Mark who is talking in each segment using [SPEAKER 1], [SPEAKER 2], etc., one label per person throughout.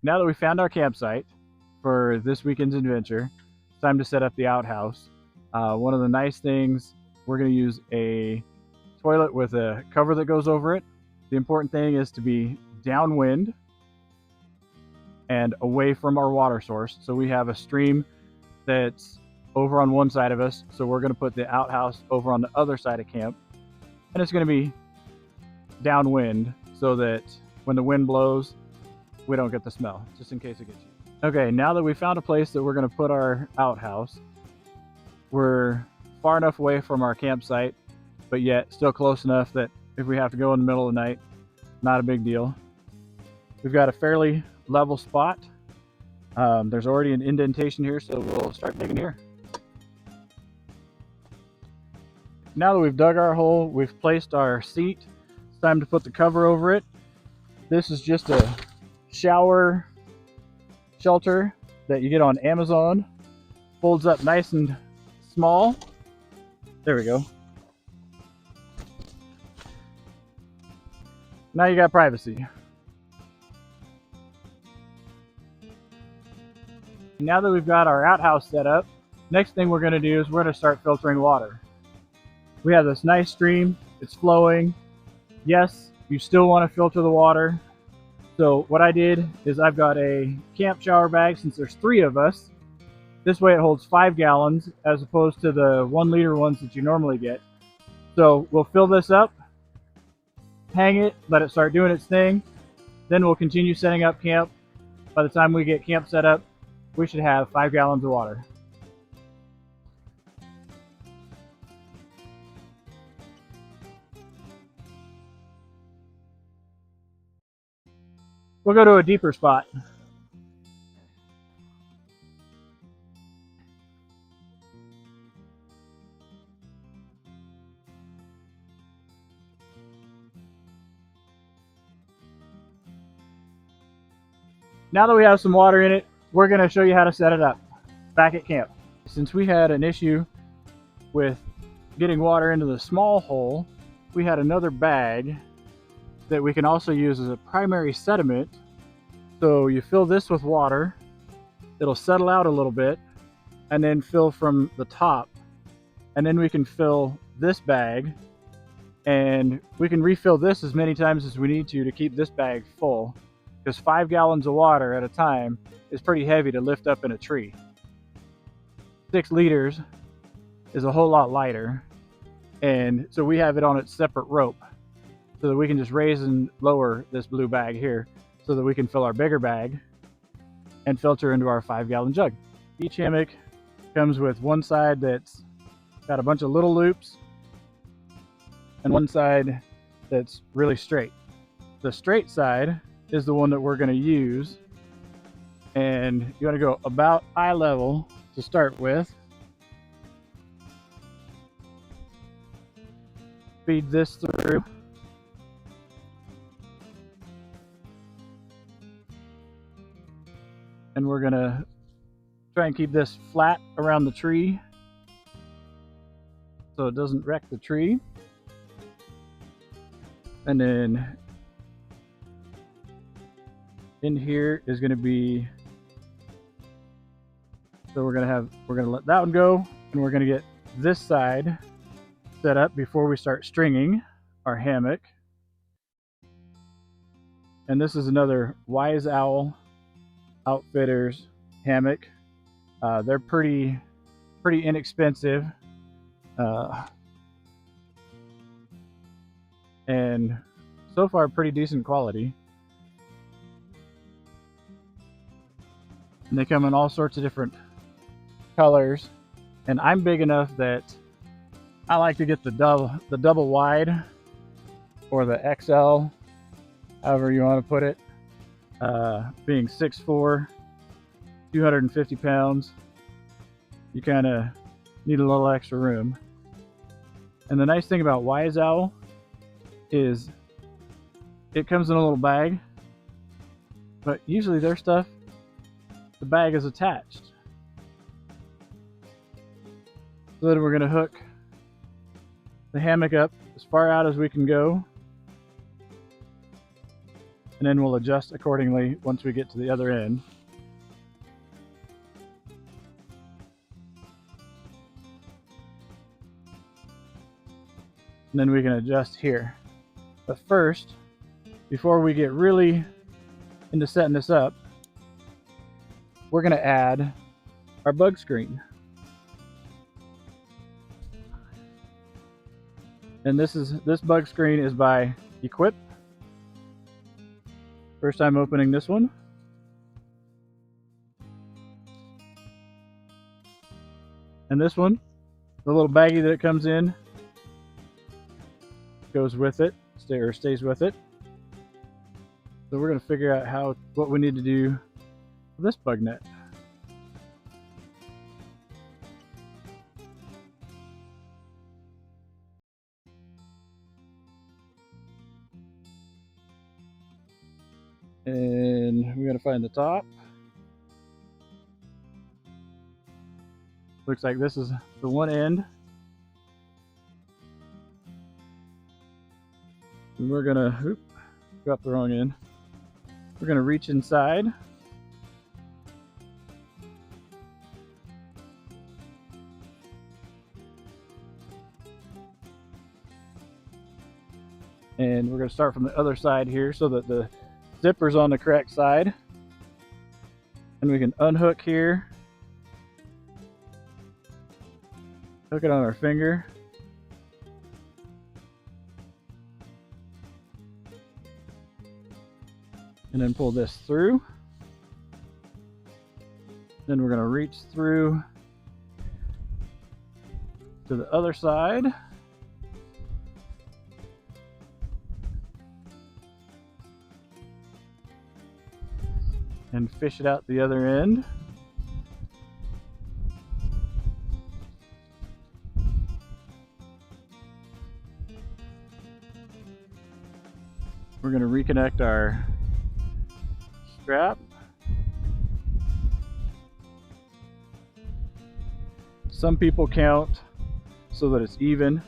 [SPEAKER 1] now that we found our campsite for this weekend's adventure, it's time to set up the outhouse. One of the nice things, we're going to use a toilet with a cover that goes over it. The important thing is to be downwind and away from our water source. So we have a stream that's over on one side of us, so we're going to put the outhouse over on the other side of camp, and it's going to be downwind so that when the wind blows, we don't get the smell, just in case it gets you. Okay, now that we found a place that we're going to put our outhouse, we're far enough away from our campsite, but yet still close enough that if we have to go in the middle of the night, not a big deal. We've got a fairly level spot. There's already an indentation here, so we'll start digging here. Now that we've dug our hole, we've placed our seat. It's time to put the cover over it. This is just a shower shelter that you get on Amazon. Folds up nice and small. There we go. Now you got privacy. Now that we've got our outhouse set up, next thing we're going to do is we're going to start filtering water. We have this nice stream, it's flowing. Yes, you still want to filter the water. So what I did is I've got a camp shower bag, since there's 3 of us. This way it holds 5 gallons as opposed to the 1 liter ones that you normally get. So we'll fill this up, hang it, let it start doing its thing. Then we'll continue setting up camp. By the time we get camp set up, we should have 5 gallons of water. We'll go to a deeper spot. Now that we have some water in it, we're going to show you how to set it up back at camp. Since we had an issue with getting water into the small hole, we had another bag that we can also use as a primary sediment. So you fill this with water, it'll settle out a little bit, and then fill from the top. And then we can fill this bag, and we can refill this as many times as we need to keep this bag full, because 5 gallons of water at a time is pretty heavy to lift up in a tree. 6 liters is a whole lot lighter, and so we have it on its separate rope so that we can just raise and lower this blue bag here so that we can fill our bigger bag and filter into our 5 gallon jug. Each hammock comes with one side that's got a bunch of little loops and one side that's really straight. The straight side is the one that we're going to use, and you want to go about eye level to start with. Feed this through. And we're going to try and keep this flat around the tree so it doesn't wreck the tree. And then in here is going to be, so we're going to let that one go, and we're going to get this side set up before we start stringing our hammock. And this is another Wise Owl Outfitters hammock. They're pretty inexpensive, and so far pretty decent quality. And they come in all sorts of different colors, and I'm big enough that I like to get the double wide, or the XL, however you want to put it. Being 6'4", 250 pounds, you kind of need a little extra room. And the nice thing about Wise Owl is it comes in a little bag, but usually their stuff, the bag is attached. So then we're going to hook the hammock up as far out as we can go, and then we'll adjust accordingly once we get to the other end. And then we can adjust here. But first, before we get really into setting this up, we're going to add our bug screen. And this bug screen is by Equip. First time opening this one. And this one, the little baggie that it comes in, goes with it, stays with it. So we're going to figure out what we need to do with this bug net. And we got to find the top. Looks like this is the one end. And we're gonna, drop the wrong end. We're gonna reach inside. And we're gonna start from the other side here so that the zipper's on the correct side. And we can unhook here. Hook it on our finger. And then pull this through. Then we're going to reach through to the other side. And fish it out the other end. We're going to reconnect our strap. Some people count so that it's even.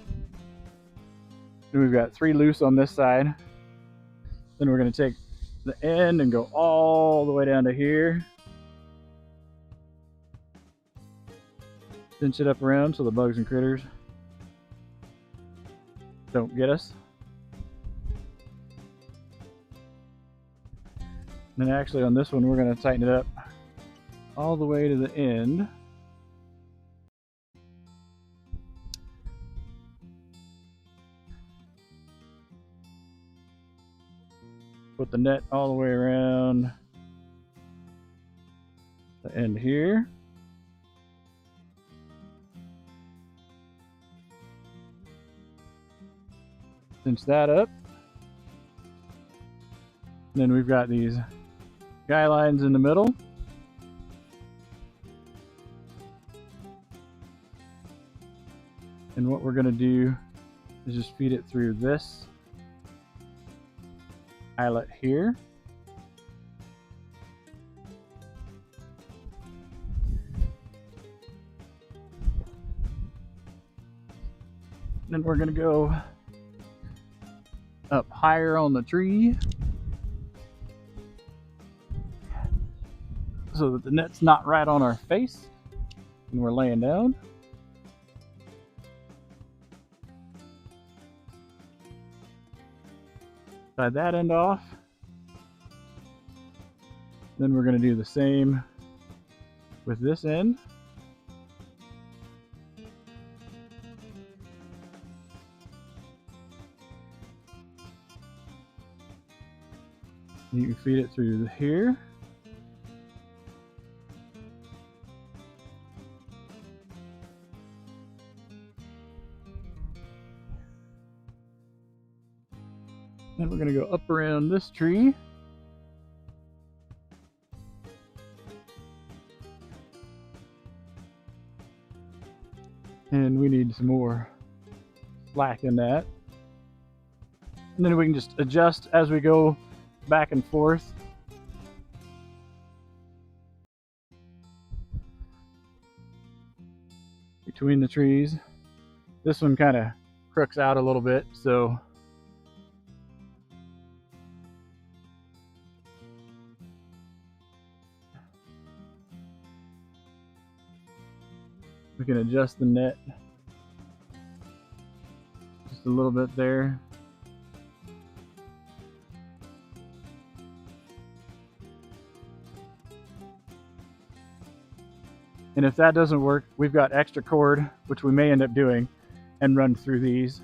[SPEAKER 1] And we've got 3 loose on this side. Then we're going to take the end and go all the way down to here. Cinch it up around so the bugs and critters don't get us. And then actually on this one we're going to tighten it up all the way to the end. Put the net all the way around the end here. Cinch that up. And then we've got these guy lines in the middle. And what we're going to do is just feed it through this eyelet here. Then we're going to go up higher on the tree so that the net's not right on our face when we're laying down. Tie that end off. Then we're going to do the same with this end. You can feed it through here. Then we're going to go up around this tree. And we need some more slack in that. And then we can just adjust as we go back and forth. Between the trees. This one kind of crooks out a little bit, so We can adjust the net just a little bit there. And if that doesn't work, we've got extra cord, which we may end up doing, and run through these.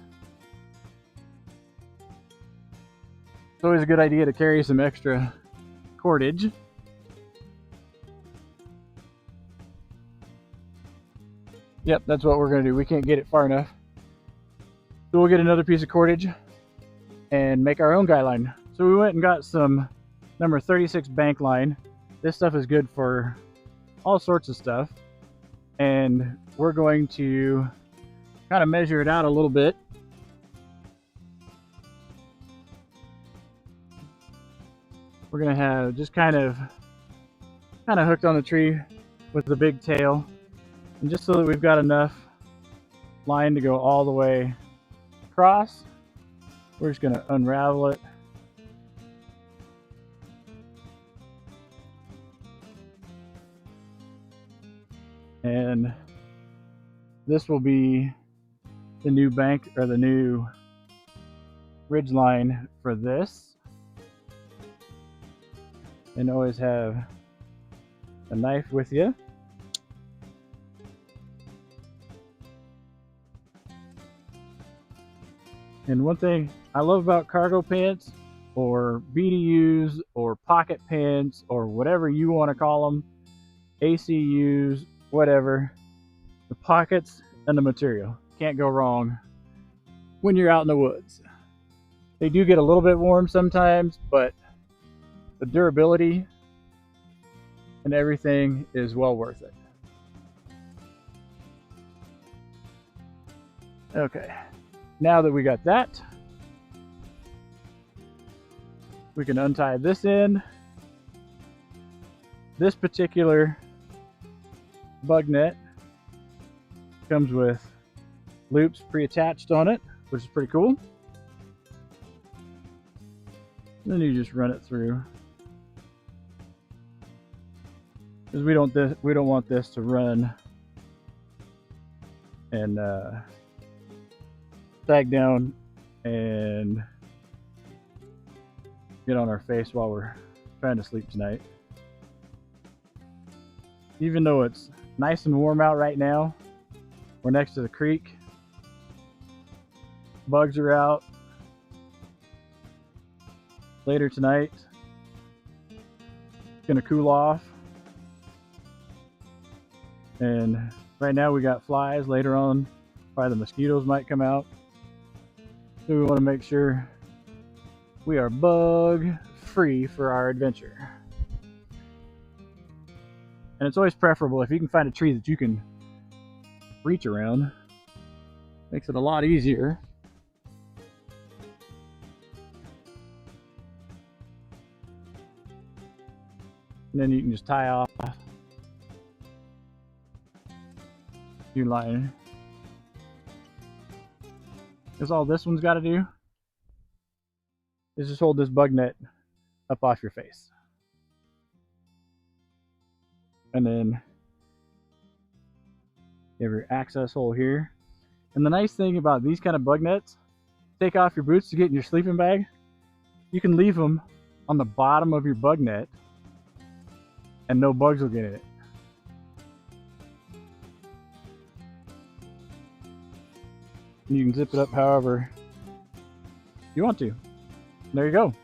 [SPEAKER 1] It's always a good idea to carry some extra cordage. Yep, that's what we're going to do. We can't get it far enough. So we'll get another piece of cordage and make our own guy line. So we went and got some number 36 bank line. This stuff is good for all sorts of stuff. And we're going to kind of measure it out a little bit. We're going to have just kind of hooked on the tree with the big tail. And just so that we've got enough line to go all the way across, we're just going to unravel it. And this will be the new bank, or the new ridge line for this. And always have a knife with you. And one thing I love about cargo pants, or BDUs, or pocket pants, or whatever you want to call them, ACUs, whatever, the pockets and the material. Can't go wrong when you're out in the woods. They do get a little bit warm sometimes, but the durability and everything is well worth it. Okay, now that we got that, we can untie this end. This particular bug net comes with loops pre-attached on it, which is pretty cool. And then you just run it through, because we don't want this to run and sag down and get on our face while we're trying to sleep tonight. Even though it's nice and warm out right now, we're next to the creek, bugs are out. Later tonight, it's gonna cool off. And right now we got flies. Later on, probably the mosquitoes might come out. So we want to make sure we are bug free for our adventure. And it's always preferable if you can find a tree that you can reach around. Makes it a lot easier. And then you can just tie off your line. That's all this one's got to do is just hold this bug net up off your face. And then you have your access hole here. And the nice thing about these kind of bug nets, take off your boots to get in your sleeping bag. You can leave them on the bottom of your bug net and no bugs will get in it. And you can zip it up however you want to. There you go.